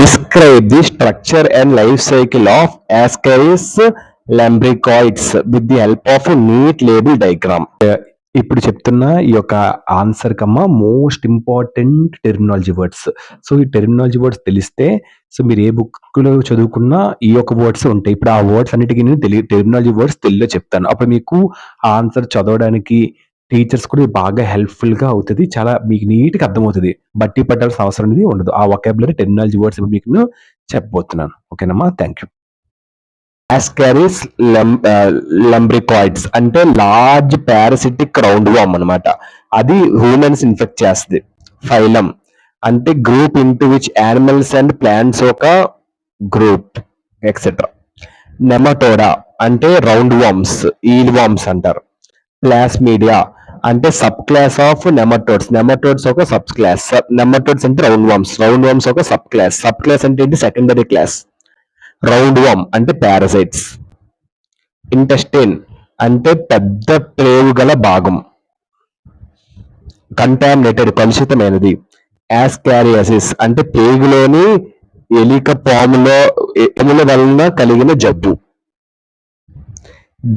Describe the structure and life cycle of Ascaris lambricoids with the help of a neat label diagram. ఇప్పుడు చెప్తున్న ఈ యొక్క answer comma most important terminology words. So ఈ terminology words తెలిస్తే so మీరు ఏ బుక్లో చదువుకున్నా ఈ యొక్క వర్డ్స్ ఉంటాయి. ఇప్పుడు ఆ వర్డ్స్ అన్నిటికీ నేను టెర్మినాలజీ వర్డ్స్ తెలుగులో చెప్తాను. అప్పుడు మీకు ఆన్సర్ చదవడానికి టీచర్స్ కూడా బాగా హెల్ప్ఫుల్గా అవుతుంది. చాలా మీకు నీట్గా అర్థమవుతుంది. బట్టి పట్టాల్సిన అవసరం అనేది ఉండదు. ఆ వొకాబులరీ టెర్మినాలజీ వర్డ్స్ ఇప్పుడు మీకు నేను చెప్పబోతున్నాను. ఓకేనమ్మా, థ్యాంక్ యూ. Ascaris lambricoids అంటే లార్జ్ పారాసిటిక్ రౌండ్ వామ్ అనమాట. అది హ్యూమన్స్ ఇన్ఫెక్ట్ చేస్తుంది. ఫైలం అంటే group into which animals and plants ఒక గ్రూప్ ఎక్సెట్రా. నెమటోడా అంటే రౌండ్ వామ్స్, ఈల్ వామ్స్ అంటారు. ప్లాస్మీడియా అంటే sub class of nematodes. Nematodes ఒక సబ్ క్లాస్. నెమటోడ్స్ అంటే రౌండ్ వామ్స్. రౌండ్ వామ్స్ ఒక సబ్ క్లాస్. సబ్ క్లాస్ అంటే ఏంటి? Secondary class. రౌండ్ వామ్ అంటే పారాసైట్స్. ఇంటెస్టైన్ అంటే పెద్ద ప్రేగు గల భాగం. కంటామినేటెడ్ కలుషితమైనది. యాస్కారియాసిస్ అంటే ప్రేగులోని ఎలిక పాముల వలన కలిగిన జబ్బు.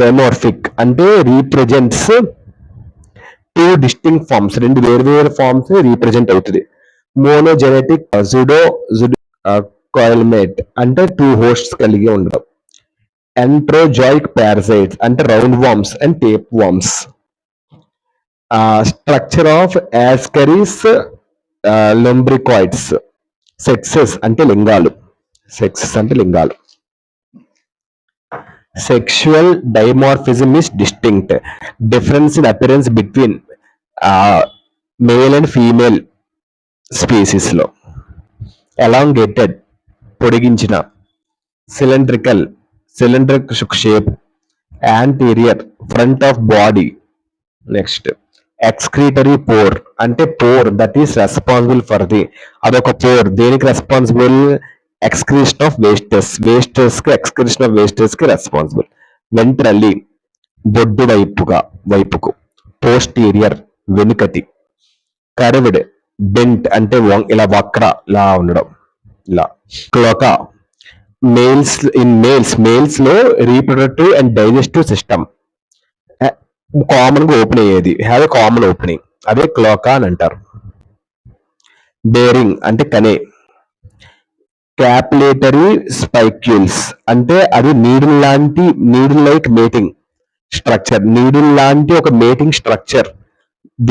డెమోర్ఫిక్ అంటే రీప్రజెంట్స్ టూ డిస్టింక్ట్ ఫార్మ్స్, రెండు వేరు ఫార్మ్స్ రీప్రజెంట్ అవుతుంది. మోనోజెనెటిక్ కాయిల్మేట్ అంటే టూ హోస్ట్స్ కలిగి ఉండడం. ఎంట్రోజాయిక్ పారాసైట్స్ అంటే round worms and tape worms. Structure of Ascaris lumbricoides. Sexes అంటే లింగాలు. Sexual dimorphism is distinct. Difference in appearance between male and female species లో. ఎలాంగేటెడ్ పొడిగించిన. Cylindric shape. Anterior front of body. Next excretory pore అంటే pore that is responsible for the, అదొక pore దేనికి responsible? Excretion of wastes కి responsible. Ventrally బొడ్డు వైపుకు. Posterior వెనుకటి. Curved bent అంటే ఇలా వక్ర లా ఉండడం ఇలా. క్లోకా మేల్స్ లో reproductive and digestive system common గా ఓపెన్ అయ్యేది. హ్యావ్ ఎ కామన్ ఓపెనింగ్, అదే క్లోకా అని అంటారు. బేరింగ్ అంటే కనే. క్యాపిలేటరీ స్పైక్యూల్స్ అంటే అది needle like mating structure. Needle లాంటి ఒక మేటింగ్ స్ట్రక్చర్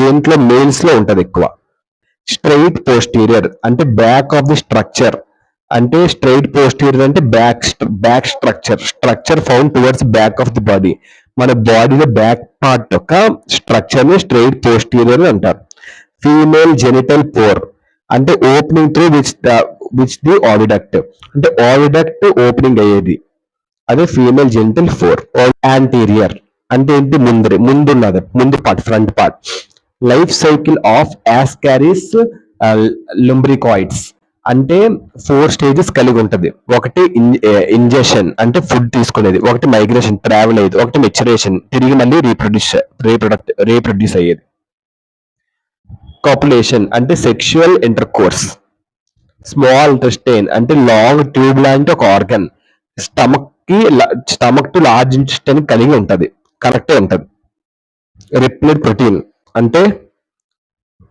దేంట్లో మేల్స్ లో ఉంటది ఎక్కువ. స్ట్రైట్ పోస్టీరియర్ అంటే బ్యాక్ ఆఫ్ ది స్ట్రక్చర్. అంటే స్ట్రైట్ పోస్టీరియర్ అంటే back structure found towards back of the body. మన బాడీలో బ్యాక్ పార్ట్ యొక్క స్ట్రక్చర్ ని స్ట్రైట్ పోస్టీరియర్ అంటారు. ఫీమేల్ జెనిటల్ పోర్ అంటే ఓపెనింగ్ త్రూ విచ్ ది ఆవిడక్ట్ అంటే ఆవిడక్ట్ ఓపెనింగ్ అయ్యేది, అదే ఫీమేల్ జెనిటల్ పోర్. యాంటీరియర్ అంటే ఏంటి? ముందు part, front part. Life cycle of Ascaris lumbricoides అంటే 4 స్టేజెస్ కలిగి ఉంటది. ఒకటి ఇంజెషన్ అంటే ఫుడ్ తీసుకునేది. ఒకటి మైగ్రేషన్ ట్రావెల్ అయ్యేది. ఒకటి మెచ్యురేషన్ తిరిగి మళ్ళీ రీప్రొడ్యూస్ అయ్యేది. కాపులేషన్ అంటే సెక్షువల్ ఇంటర్కోర్స్. స్మాల్ ఇంటెస్టైన్ అంటే లాంగ్ ట్యూబ్ లాంటి ఒక organ. Stomach to large intestine కలిగి ఉంటది, కరెక్టే ఉంటది. రిప్లిడ్ ప్రోటీన్ అంటే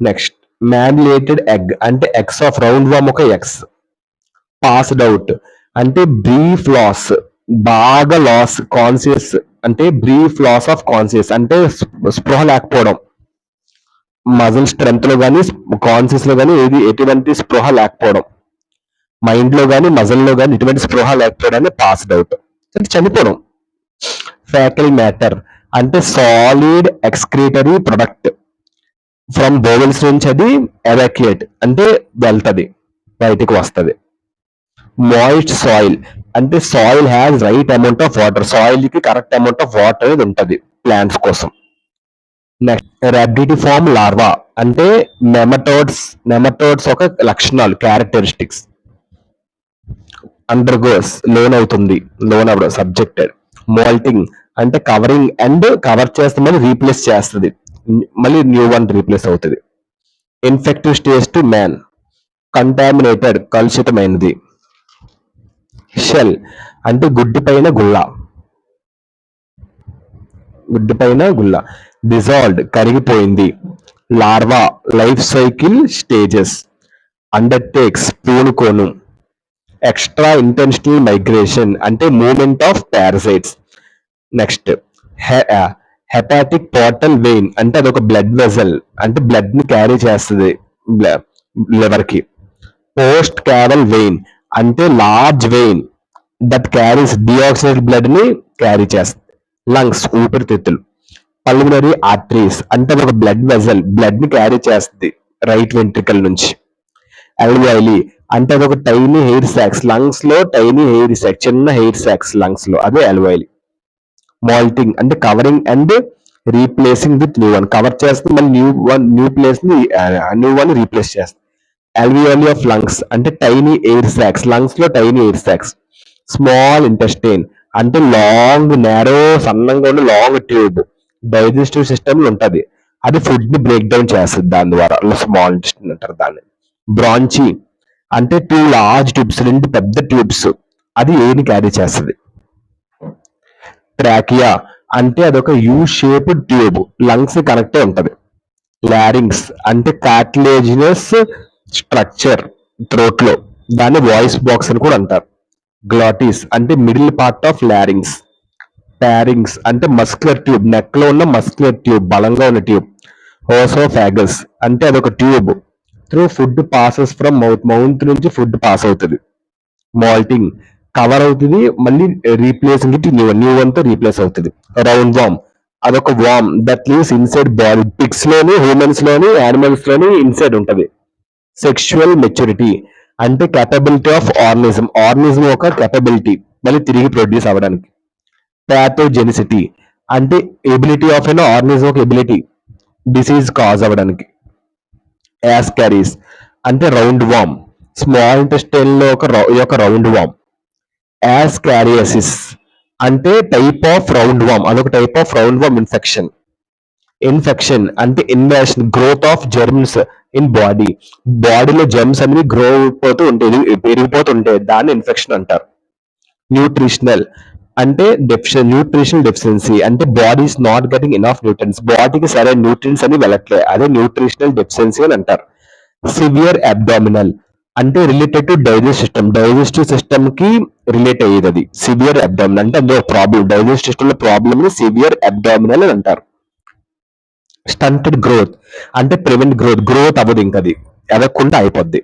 నెక్స్ట్ మ్యాన్యులేటెడ్ ఎగ్ అంటే ఎగ్స్ ఆఫ్ రౌండ్ వామ్ ఒక ఎగ్స్. పాస్డ్ అవుట్ అంటే బ్రీఫ్ లాస్, బాగా లాస్ కాన్షియస్ అంటే బ్రీఫ్ లాస్ ఆఫ్ కాన్షియస్ అంటే స్పృహ లేకపోవడం. మజిల్ స్ట్రెంత్ లో కానీ కాన్షియస్ లో కానీ ఎటువంటి స్పృహ లేకపోవడం. మైండ్ లో కానీ మజిల్ లో కానీ ఎటువంటి స్పృహ లేకపోవడాన్ని పాస్డ్ అవుట్ అంటే చనిపోవడం. ఫ్యాకల్ మ్యాటర్ అంటే solid excretory product. From bowels నుంచి అది ఎవాక్యుయేట్ అంటే వెళ్తది, బయటికి వస్తుంది. మాయిస్ట్ సాయిల్ అంటే soil has right amount of water. Soil కి కరెక్ట్ అమౌంట్ ఆఫ్ వాటర్ అనేది ఉంటది ప్లాంట్స్ కోసం. నెక్స్ట్ రాబిడిఫార్మ్ లార్వా అంటే నెమటోడ్స్ ఒక లక్షణాలు, క్యారెక్టరిస్టిక్స్. అండర్గోస్ లోన్ అవడం సబ్జెక్టెడ్. మోల్టింగ్ అంటే కవరింగ్ అండ్ కవర్ చేస్తే మళ్ళీ రీప్లేస్ చేస్తుంది, మళ్ళీ న్యూ వన్ రీప్లేస్ అవుతుంది. Infective stage to man. Contaminated కలుషితమైనది. Shell అంటే గుడ్డి పైన గుల్ల. డిజాల్వ్డ్ కరిగిపోయింది. Larva life cycle stages. Undertakes పూనుకోను. ఎక్స్ట్రా ఇంటెన్షనల్ మైగ్రేషన్ అంటే movement of parasites. Next hepatic portal vein అంటే అదొక బ్లడ్ వెజల్ అంటే బ్లడ్ ని క్యారీ చేస్తుంది లివర్ కి. పోస్ట్ క్యావల్ వెయిన్ అంటే large vein that carries deoxygenated blood ని క్యారీ చేస్తుంది. లంగ్స్ ఊపిరితిత్తులు. పల్మనరీ ఆర్టరీస్ అంటే అదొక బ్లడ్ వెజల్ బ్లడ్ ని క్యారీ చేస్తుంది రైట్ వెంట్రికల్ నుంచి. అల్వియోలి అంటే అదొక టైనీ హెయిర్ సాక్స్ లంగ్స్ లో టైనీ హెయిర్ సాక్ చిన్న హెయిర్ సాక్స్ లంగ్స్ లో అదే అల్వియోలి. మాల్టింగ్ అంటే covering and replacing with new one cover చేస్తుంది మళ్ళీ న్యూ ప్లేస్ ని న్యూ వన్ రీప్లేస్ చేస్తుంది. అల్వియోలి ఆఫ్ లంగ్స్ అంటే టైనీ ఎయిర్ సాక్స్ లంగ్స్ లో tiny air sacs. Small intestine అంటే లాంగ్ నేరో సన్నంగా ఉండే లాంగ్ ట్యూబ్ డైజెస్టివ్ సిస్టమ్ ఉంటది. అది ఫుడ్ ని బ్రేక్ డౌన్ చేస్తుంది దాని ద్వారా స్మాల్ ఇంటెస్టైన్ అంటారు దాన్ని. బ్రాంచి అంటే టూ లార్జ్ ట్యూబ్స్ రెండు పెద్ద ట్యూబ్స్ అది ఎయిర్ ని క్యారీ చేస్తుంది. ట్రాకియా అంటే అదొక you shaped tube lungs connect ఉంటది. లారింగ్స్ అంటే కార్టిలేజినస్ స్ట్రక్చర్ థ్రోట్ లో దాన్ని వాయిస్ బాక్స్ అని కూడా అంటారు. గ్లాటిస్ అంటే మిడిల్ పార్ట్ ఆఫ్ లారింగ్స్. పారింగ్స్ అంటే మస్కులర్ ట్యూబ్ నెక్ లో ఉన్న మస్కులర్ ట్యూబ్ బలంగా ఉన్న ట్యూబ్. ఓసోఫాగస్ అంటే అదొక tube through food passes from mouth నుంచి ఫుడ్ పాస్ అవుతుంది. మాల్టింగ్ కవర్ అవుతుంది మళ్ళీ రీప్లేసింగ్ ఇట్ న్యూ వన్ తో రీప్లేస్ అవుతుంది. రౌండ్ వామ్ అదొక worm that lives inside body pigs లోని హ్యూమన్స్ లోని యానిమల్స్ లోని ఇన్సైడ్ ఉంటది. సెక్షువల్ మెచ్యూరిటీ అంటే కెపబిలిటీ ఆఫ్ ఆర్నిజం ఒక కెపబిలిటీ మళ్ళీ తిరిగి ప్రొడ్యూస్ అవ్వడానికి. ప్యాథోజెనిసిటీ అంటే ఎబిలిటీ ఆఫ్ ఎన్ ఆర్నిజం ఒక ఎబిలిటీ డిసీజ్ కాజ్ అవ్వడానికి. యాస్కారీస్ అంటే రౌండ్ వామ్ స్మాల్ ఇంటెస్టైన్ లో ఒక రౌండ్ వామ్. యాస్కారియాసిస్ అంటే టైప్ ఆఫ్ రౌండ్ వామ్ అదొక type of round warm infection అంటే ఇన్వాషన్ గ్రోత్ ఆఫ్ జెర్మ్స్ ఇన్ బాడీలో జెర్మ్స్ అనేవి గ్రో అయిపోతూ ఉంటాయి పెరిగిపోతుంటాయి దాన్ని ఇన్ఫెక్షన్ అంటారు. న్యూట్రిషనల్ అంటే న్యూట్రిషనల్ డెఫిషియన్సీ అంటే body is not getting enough nutrients బాడీకి సరైన న్యూట్రియన్స్ అని వెళ్ళట్లే అదే న్యూట్రిషనల్ డెఫిషియన్సీ అని అంటారు. సివియర్ అబ్డామినల్ అంటే రిలేటెడ్ టు డైజెస్టివ్ సిస్టమ్ కి రిలేట్ అయ్యేది అది సివియర్ అబ్డామినల్ అంటే అందులో ప్రాబ్లం డైజెస్టివ్ సిస్టమ్ లో ప్రాబ్లమ్ ని సివియర్ అబ్డామినల్ అని అంటారు. స్టంటెడ్ గ్రోత్ అంటే ప్రివెంట్ గ్రోత్ అవ్వదు ఇంకా అది ఎదగకుండా అయిపోద్ది.